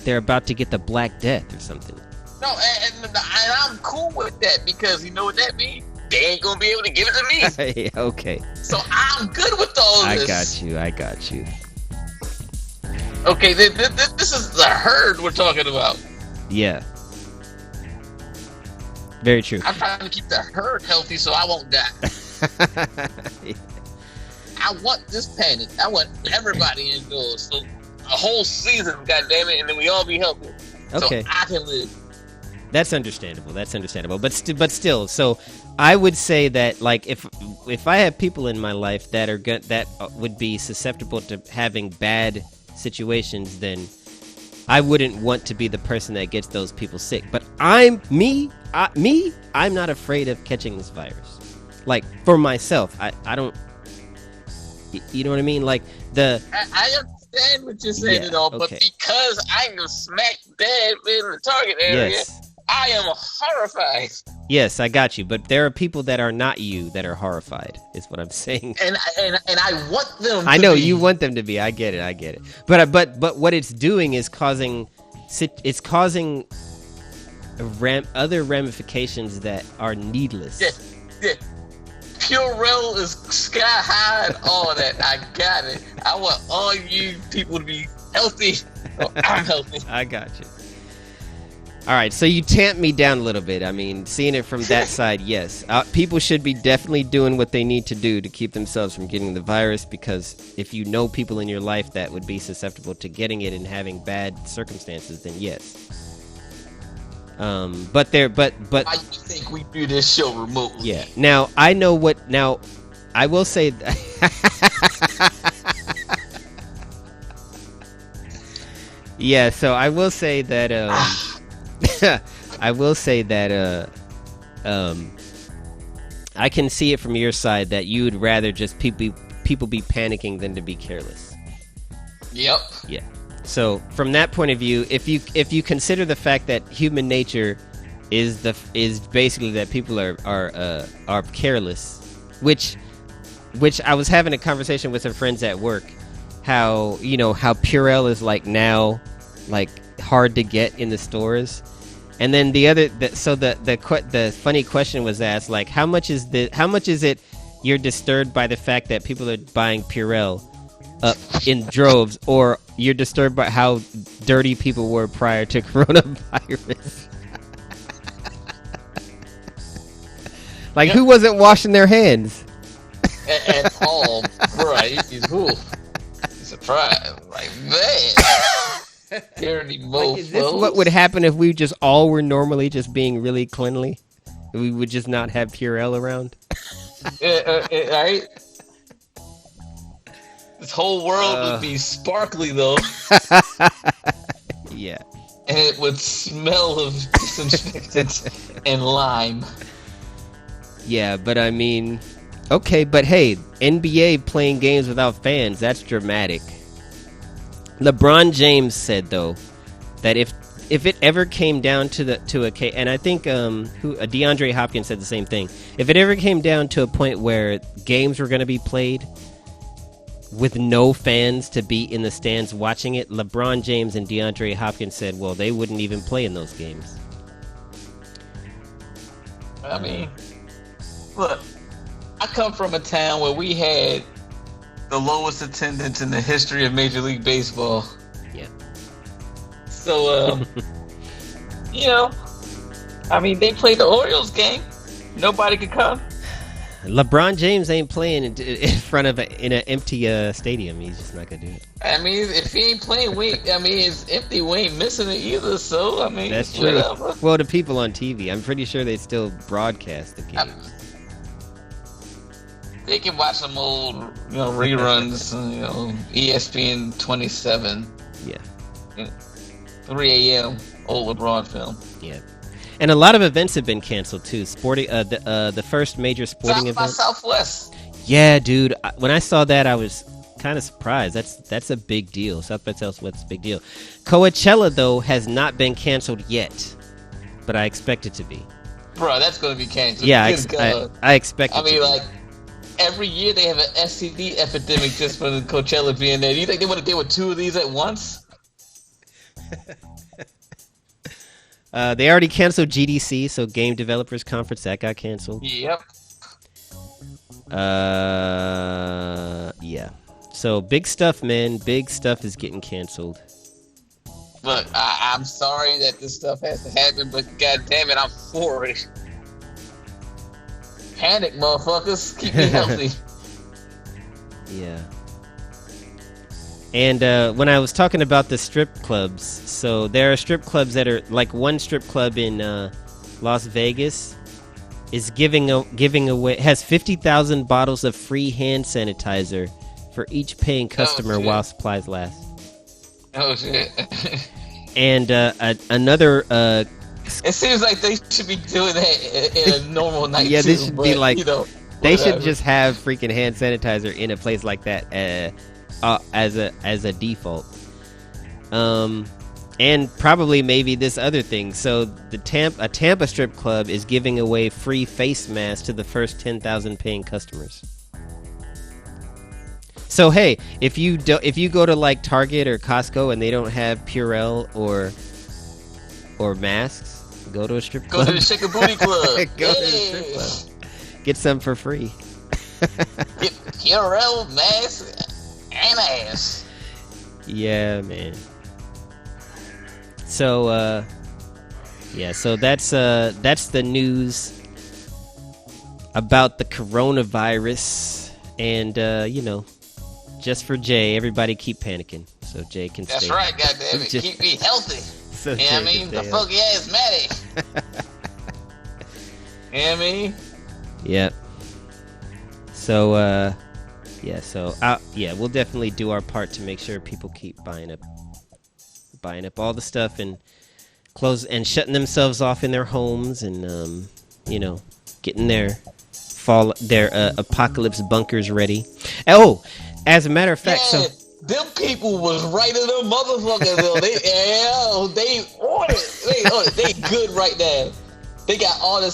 they're about to get the Black Death or something. No, and I'm cool with that because you know what that means? They ain't going to be able to give it to me. Okay. So I'm good with all of this. I got you. Okay, this is the herd we're talking about. Yeah. Very true. I'm trying to keep the herd healthy so I won't die. I want this panic. I want everybody indoors. So a whole season, goddammit, and then we all be healthy. Okay. So I can live. That's understandable. But still, so I would say that like if I have people in my life that would be susceptible to having bad situations, then I wouldn't want to be the person that gets those people sick. But I'm not afraid of catching this virus. Like for myself, I don't. You know what I mean? Like I understand what you're saying and all, but because I am smack dab in the target area, I am horrified. Yes, I got you. But there are people that are not you that are horrified, is what I'm saying. And I want them to I know be. You want them to be. I get it. But what it's doing is causing other ramifications that are needless. Yeah. Purell is sky high and all that. I got it. I want all you people to be healthy. So I'm healthy. I got you. All right, so you tamped me down a little bit. I mean, seeing it from that side, yes. People should be definitely doing what they need to do to keep themselves from getting the virus, because if you know people in your life that would be susceptible to getting it and having bad circumstances, then yes. But why you think we do this show remotely? Yeah. Now I know what. Now I will say. Yeah. So I will say that. I will say that. I can see it from your side that you would rather just people be panicking than to be careless. Yep. Yeah. So from that point of view, if you consider the fact that human nature is basically that people are careless, which I was having a conversation with some friends at work, how Purell is like now like hard to get in the stores, And then the funny question was asked, like, how much is it you're disturbed by the fact that people are buying Purell up in droves, or you're disturbed by how dirty people were prior to coronavirus? Like, who wasn't washing their hands? At all, right? He's surprised, like, man. Dirty mofos. Like, is this what would happen if we just all were normally just being really cleanly? We would just not have Purell around? Right? This whole world would be sparkly, though. Yeah. And it would smell of disinfectant and lime. Yeah, but I mean, okay, but hey, NBA playing games without fans, that's dramatic. LeBron James said, though, that if it ever came down to a case, and I think DeAndre Hopkins said the same thing, if it ever came down to a point where games were going to be played with no fans to be in the stands watching it, LeBron James and DeAndre Hopkins said, well, they wouldn't even play in those games. I mean, look, I come from a town where we had the lowest attendance in the history of Major League Baseball. Yeah. So, you know, I mean, they played the Orioles game. Nobody could come. LeBron James ain't playing in front of in an empty stadium. He's just not gonna do it. I mean, if he ain't playing, it's empty. We ain't missing it either. So, I mean, that's true. Whatever. Well, the people on TV, I'm pretty sure they still broadcast the games. They can watch some old, reruns. ESPN 27. Yeah. 3 a.m. old LeBron film. Yeah. And a lot of events have been canceled too. The first major sporting event. South by Southwest. Yeah, dude. When I saw that, I was kind of surprised. That's a big deal. South by Southwest is a big deal. Coachella, though, has not been canceled yet, but I expect it to be. Bro, that's going to be canceled. Yeah, I expect it to be. I mean, like, every year they have an STD epidemic just for the Coachella being there. Do you think they would have deal with 2 of these at once? They already canceled GDC, so Game Developers Conference, that got canceled. Yep. Yeah. So big stuff, man. Big stuff is getting canceled. Look, I'm sorry that this stuff has to happen, but god damn it, I'm for it. Panic, motherfuckers. Keep me healthy. Yeah. And when I was talking about the strip clubs, so there are strip clubs that are like one strip club in Las Vegas is giving away has 50,000 bottles of free hand sanitizer for each paying customer while supplies last. Oh shit! And another. It seems like they should be doing that in a normal night. Yeah, too, this should be like they whatever. should just have freaking hand sanitizer in a place like that. As a default, and probably maybe this other thing. So a Tampa strip club is giving away free face masks to the first 10,000 paying customers. So hey, if you go to like Target or Costco and they don't have Purell or masks, go to a strip club. Go to the Shake a Booty Club. Go to the strip club. Get some for free. Get Purell masks. And ass. Yeah, man. So, so that's the news about the coronavirus, and just for Jay, everybody keep panicking so Jay can stay. That's right, goddammit. Keep me healthy. So you know what I mean? The funky ass Matty. You know what I mean? Yep. So, we'll definitely do our part to make sure people keep buying up all the stuff and shutting themselves off in their homes and getting their apocalypse bunkers ready. Oh, as a matter of fact, them people was right in them motherfuckers though. They ordered. They good right now. They got all the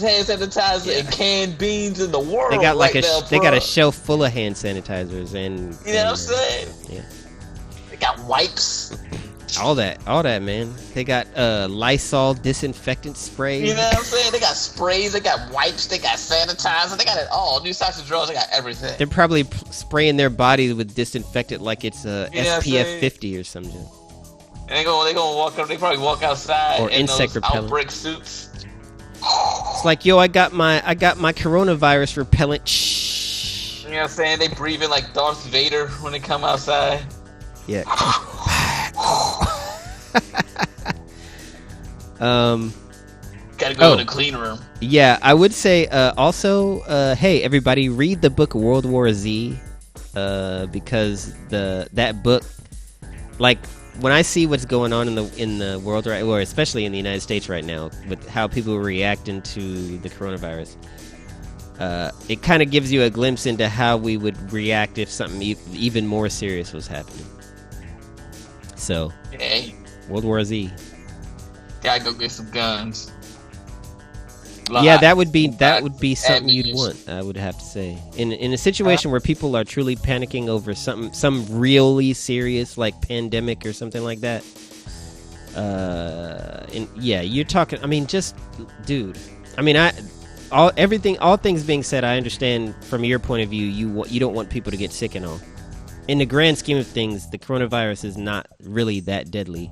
hand sanitizer and canned beans in the world. They got like they got a shelf full of hand sanitizers and you know what I'm saying? Yeah. They got wipes. All that, man. They got Lysol disinfectant spray. You know what I'm saying? They got sprays, they got wipes, they got sanitizer, they got it all. New types of drugs, they got everything. They're probably spraying their bodies with disinfectant like it's SPF 50 or something. And they gonna walk up. They probably walk outside or in insect those repellent outbreak suits. It's like, yo, I got my coronavirus repellent. Shh. You know what I'm saying? They breathe in like Darth Vader when they come outside. Yeah. Gotta go to the clean room. Yeah, I would say also, hey everybody, read the book World War Z, because that book, like when I see what's going on in the world right, or especially in the United States right now, with how people are reacting to the coronavirus, it kind of gives you a glimpse into how we would react if something even more serious was happening. So, hey, World War Z. Gotta go get some guns. Yeah, that would be something you'd want. I would have to say, in a situation where people are truly panicking over some really serious like pandemic or something like that. You're talking. I mean, just dude. I mean, all things being said, I understand from your point of view, you don't want people to get sick and all. In the grand scheme of things, the coronavirus is not really that deadly.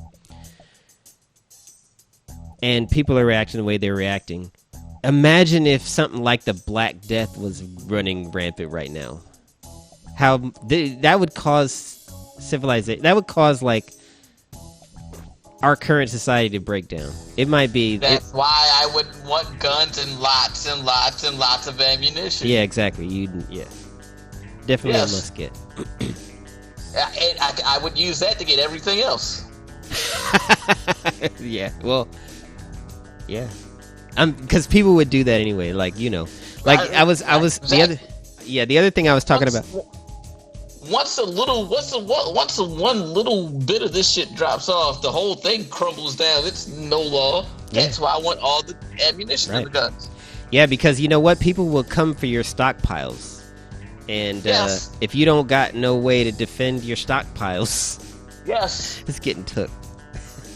And people are reacting the way they're reacting. Imagine if something like the Black Death was running rampant right now. How that would cause civilization. That would cause like our current society to break down. It might be. That's why I would want guns and lots and lots and lots of ammunition. Yeah, exactly. Definitely a must get. I would use that to get everything else. Yeah. Well. Yeah. Because people would do that anyway. Like, you know, like I was the other thing I was talking about. Once one little bit of this shit drops off, the whole thing crumbles down. It's no law. Yeah. That's why I want all the ammunition and the guns. Yeah, because you know what? People will come for your stockpiles. And if you don't got no way to defend your stockpiles, yes, it's getting took.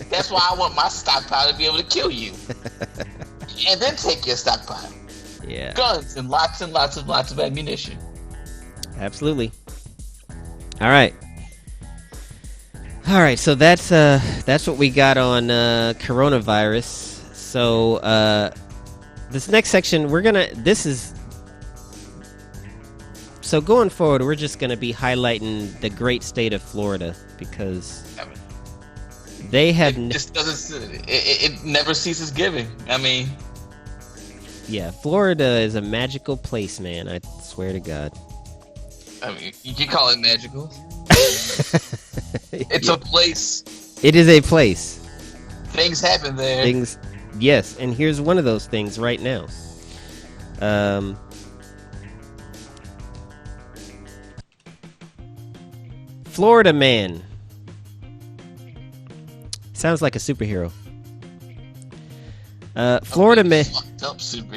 That's why I want my stockpile to be able to kill you. And then take your stockpile. Yeah. Guns and lots of ammunition. Absolutely. All right. So that's what we got on coronavirus. So this next section so going forward, we're just gonna be highlighting the great state of Florida because they have it never ceases giving. I mean, yeah, Florida is a magical place, man. I swear to God. I mean, you can call it magical. It's a place. It is a place. Things happen there. Yes, and here's one of those things right now. Florida man. Sounds like a superhero. Florida man,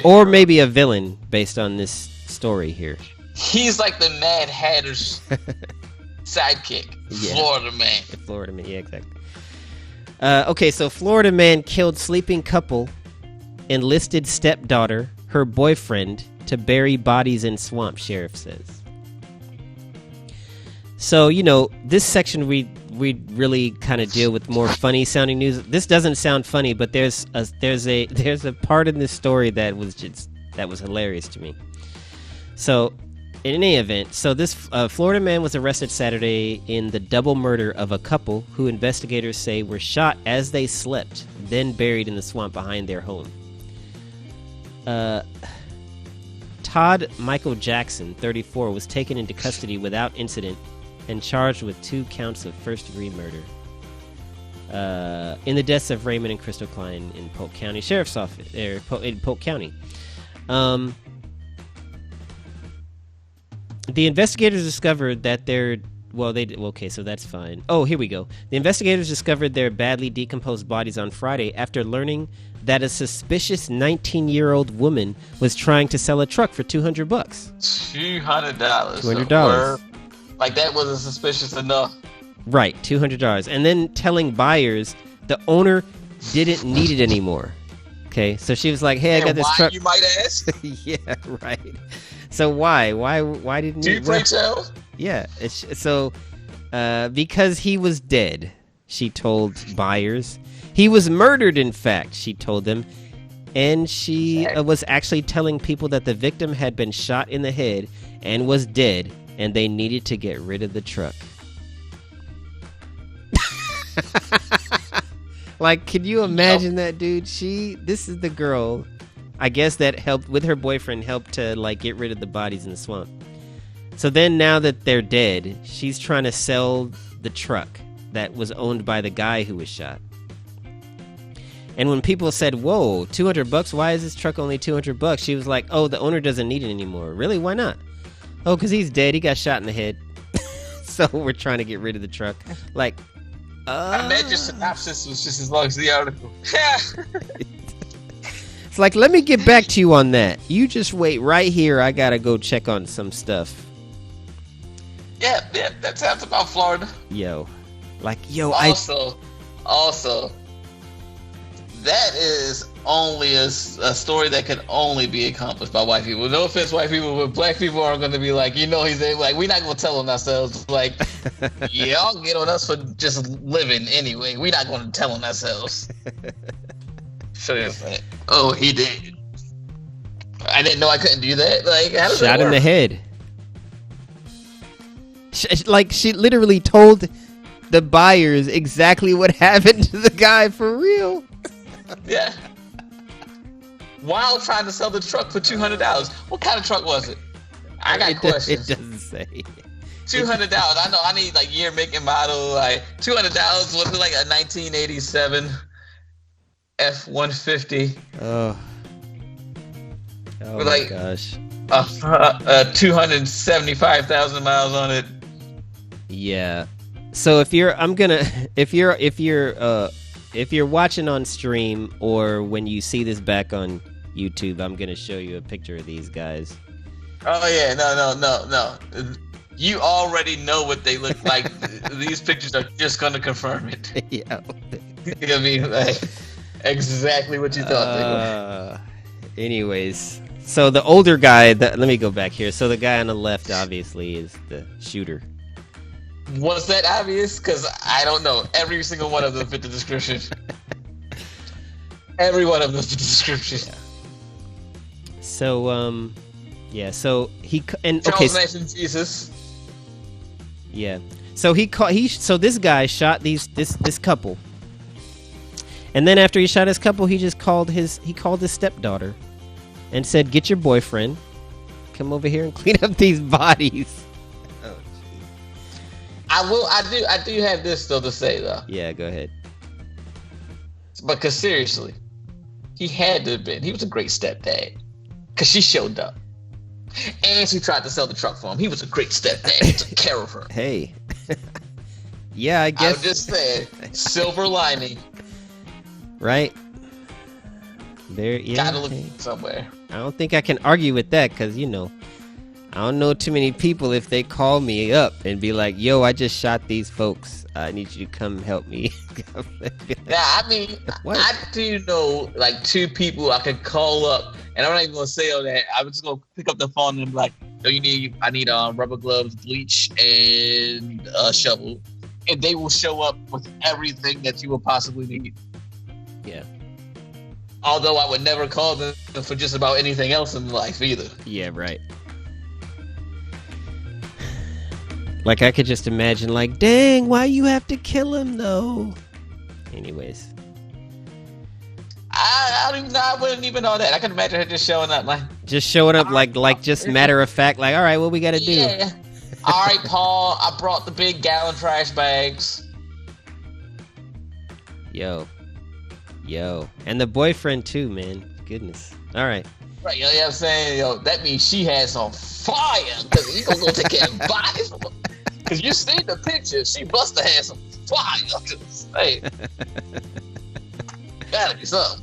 or maybe a villain based on this story here. He's like the Mad Hatter's sidekick. Yeah. Florida man, yeah, exactly. Okay, so Florida man killed sleeping couple, enlisted stepdaughter, her boyfriend to bury bodies in swamp, sheriff says. So, you know, this section we really kind of deal with more funny sounding news. This doesn't sound funny, but there's a part in this story that was hilarious to me. So, in any event, so this Florida man was arrested Saturday in the double murder of a couple who investigators say were shot as they slept, then buried in the swamp behind their home. Todd Michael Jackson, 34, was taken into custody without incident and charged with 2 counts of first-degree murder in the deaths of Raymond and Crystal Klein in Polk County Sheriff's Office, in Polk County. The investigators discovered that so that's fine. Oh, here we go. The investigators discovered their badly decomposed bodies on Friday after learning that a suspicious 19-year-old woman was trying to sell a truck for $200. $200. $200. Like, that wasn't suspicious enough. Right, $200. And then telling buyers the owner didn't need it anymore. Okay, so she was like, hey, I got this truck. You might ask? Yeah, right. So why didn't Do you play sales? Yeah, because he was dead, she told buyers. He was murdered, in fact, she told them. And she was actually telling people that the victim had been shot in the head and was dead, and they needed to get rid of the truck. Like, can you imagine that, dude? This is the girl, I guess, that helped with her boyfriend, helped to like get rid of the bodies in the swamp. So then, now that they're dead, she's trying to sell the truck that was owned by the guy who was shot. And when people said, "Whoa, $200? Why is this truck only $200?" She was like, "Oh, the owner doesn't need it anymore." Really? Why not? Oh, because he's dead. He got shot in the head. So we're trying to get rid of the truck. Like, I bet your synopsis was just as long as the article. It's like, let me get back to you on that. You just wait right here. I gotta go check on some stuff. Yeah, that sounds about Florida. Also, that is only a story that can only be accomplished by white people. No offense, white people, but black people are going to be like, he's like, we're not going to tell on ourselves. Like, y'all get on us for just living anyway. We're not going to tell on ourselves. So it's like, oh, he did. I didn't know I couldn't do that. Like, how does shot that work? In the head. Like, she literally told the buyers exactly what happened to the guy for real. Yeah. While trying to sell the truck for $200. What kind of truck was it? I got questions. It doesn't say. $200. I know I need like year, make, and model. Like $200. Was it like a 1987 F-150? Oh with my gosh. 275,000 miles on it. Yeah. So if you're watching on stream, or when you see this back on YouTube, I'm gonna show you a picture of these guys. Oh yeah, no. You already know what they look like. These pictures are just gonna confirm it. Yeah. I mean, like, exactly what you thought they were. Anyways, so the older guy, let me go back here. So the guy on the left, obviously, is the shooter. Was that obvious? Because I don't know. Every single one of them fit the description. Every one of them fit the description. Yeah. So, so Charles mentioned Jesus. Yeah. So so this guy shot this couple. And then after he shot his couple, he called his stepdaughter and said, "Get your boyfriend, come over here and clean up these bodies." I do have this though to say though. Yeah, go ahead. Because seriously, he had to have been. He was a great stepdad. Because she showed up. And she tried to sell the truck for him. He was a great stepdad. He took care of her. Hey. Yeah, I guess. I'm just saying, silver lining. Right? There, yeah. Gotta look somewhere. I don't think I can argue with that, because, I don't know too many people if they call me up and be like, "Yo, I just shot these folks. I need you to come help me." Now, I mean, what? I do know like two people I could call up, and I'm not even gonna say all that. I'm just gonna pick up the phone and be like, "No, I need rubber gloves, bleach, and a shovel," and they will show up with everything that you will possibly need. Yeah. Although I would never call them for just about anything else in life either. Yeah, right. Like, I could just imagine, like, dang, why you have to kill him, though? Anyways. I don't even know. I wouldn't even know that. I could imagine her just showing up. Just showing up, like just matter of fact, like, all right, what we got to do? Yeah. All right, Paul, I brought the big gallon trash bags. Yo. And the boyfriend, too, man. Goodness. All right. Right, you know what I'm saying? That means she has some fire, because he gonna go take care of bodies. Because you see the picture, she must have had some fire. Hey, gotta be something.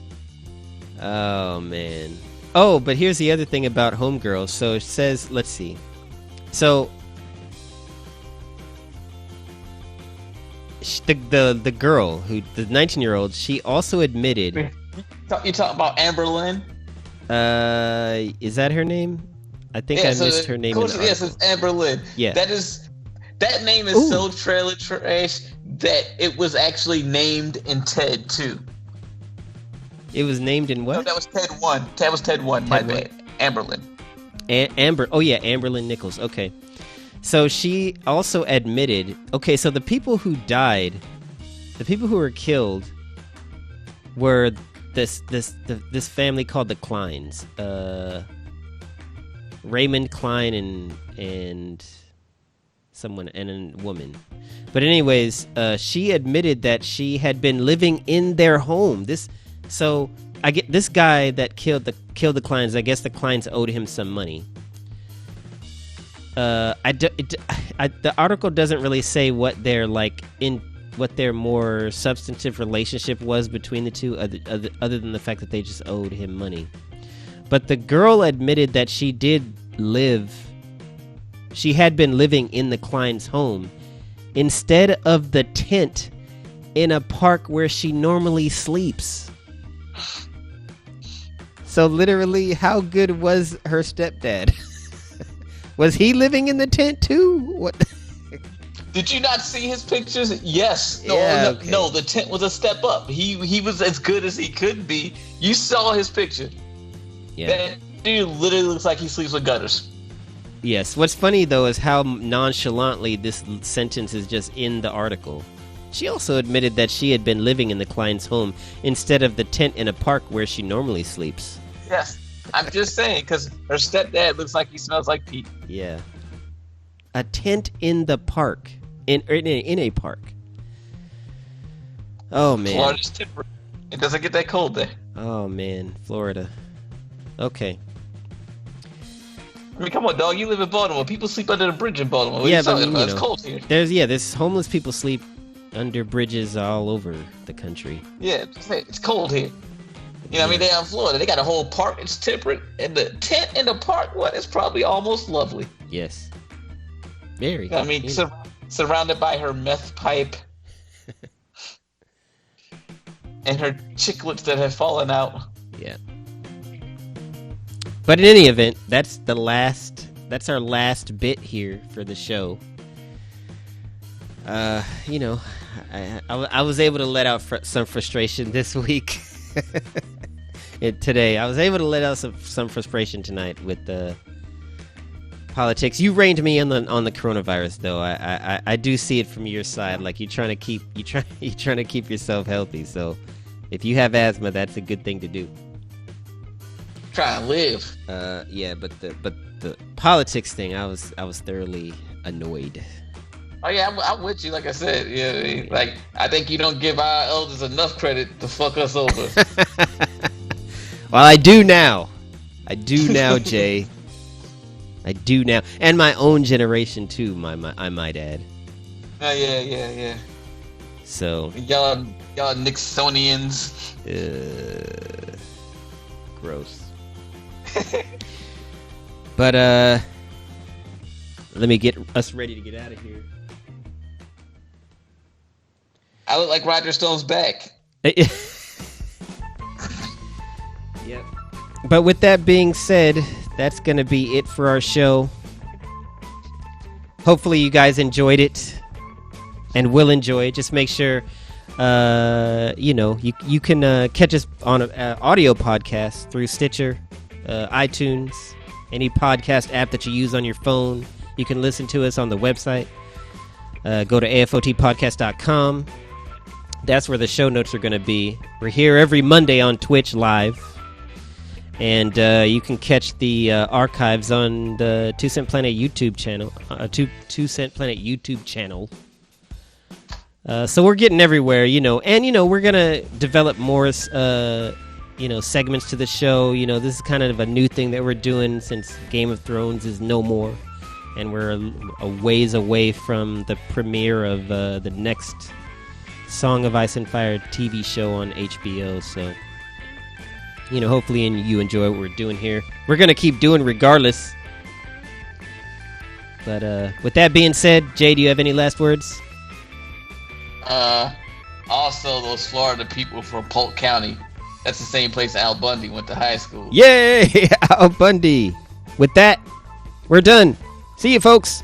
Oh, man. Oh, but here's the other thing about Homegirl. So it says, let's see. So the girl the 19-year-old, she also admitted. You talking about Amber Lynn? Is that her name? I think I missed her name. Yes, it's Amber Lynn. Yeah, that name is so trailer trash that it was actually named in Ted 2. It was named in what? No, that was Ted 1. That was Ted 1. My bad. Amber Lynn. Amber. Oh yeah, Amber Lynn Nichols. Okay. So she also admitted. Okay, so the people who died, the people who were killed, were this family called the Kleins. Raymond Klein and someone and a woman. But anyways, she admitted that she had been living in their home. So I get this guy that killed the Kleins. I guess the Kleins owed him some money. The article doesn't really say what their what their more substantive relationship was between the two, other than the fact that they just owed him money. But the girl admitted that she had been living in the Klein's home instead of the tent in a park where she normally sleeps. So literally, how good was her stepdad? Was he living in the tent too? What? Did you not see his pictures? Yes. No, the tent was a step up. He was as good as he could be. You saw his picture. Yeah. That dude literally looks like he sleeps with gutters. Yes. What's funny, though, is how nonchalantly this sentence is just in the article. She also admitted that she had been living in the Klein's home instead of the tent in a park where she normally sleeps. Yes. I'm just saying, because her stepdad looks like he smells like Pete. Yeah. A tent in the park. In a park. Oh, man. Florida's temperate. It doesn't get that cold there. Oh, man. Florida. Okay. I mean, come on, dog. You live in Baltimore. People sleep under the bridge in Baltimore. What yeah, are you talking but, about? It's cold here. There's homeless people sleep under bridges all over the country. Yeah, it's cold here. You know what I mean? They're in Florida. They got a whole park. It's temperate. And the tent in the park, it's probably almost lovely. Yes. Very. You know what I mean, surrounded by her meth pipe and her chiclets that have fallen out. Yeah. But in any event, that's our last bit here for the show. I was able to let out some frustration this week. Today, I was able to let out some frustration tonight with the politics. You reined me on the coronavirus, though. I do see it from your side. Like you're trying to keep yourself healthy. So if you have asthma, that's a good thing to do. Try and live. Yeah, but the politics thing, I was thoroughly annoyed. Oh yeah, I'm with you. Like I said, yeah. Like I think you don't give our elders enough credit to fuck us over. Well, I do now, Jay. I do now, and my own generation too. I might add. Oh yeah. So y'all Nixonians. Gross. But let me get us ready to get out of here. I look like Roger Stone's back. Yep. But with that being said, that's going to be it for our show. Hopefully you guys enjoyed it and will enjoy it. Just make sure, you can catch us on an audio podcast through Stitcher, iTunes, any podcast app that you use on your phone. You can listen to us on the website. Go to afotpodcast.com. That's where the show notes are going to be. We're here every Monday on Twitch live. And you can catch the archives on the 2 Cent Planet YouTube channel. 2 Cent Planet YouTube channel. So we're getting everywhere, and we're gonna develop more, segments to the show. This is kind of a new thing that we're doing since Game of Thrones is no more, and we're a ways away from the premiere of the next Song of Ice and Fire TV show on HBO. So, hopefully you enjoy what we're doing here. We're gonna keep doing regardless. But with that being said, Jay, do you have any last words? Uh, Also, those Florida people from Polk County. That's the same place Al Bundy went to high school. Yay! Al Bundy. With that, we're done. See you, folks.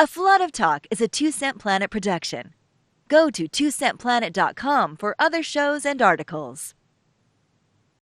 A Flood of Talk is a 2 Cent Planet production. Go to 2centplanet.com for other shows and articles.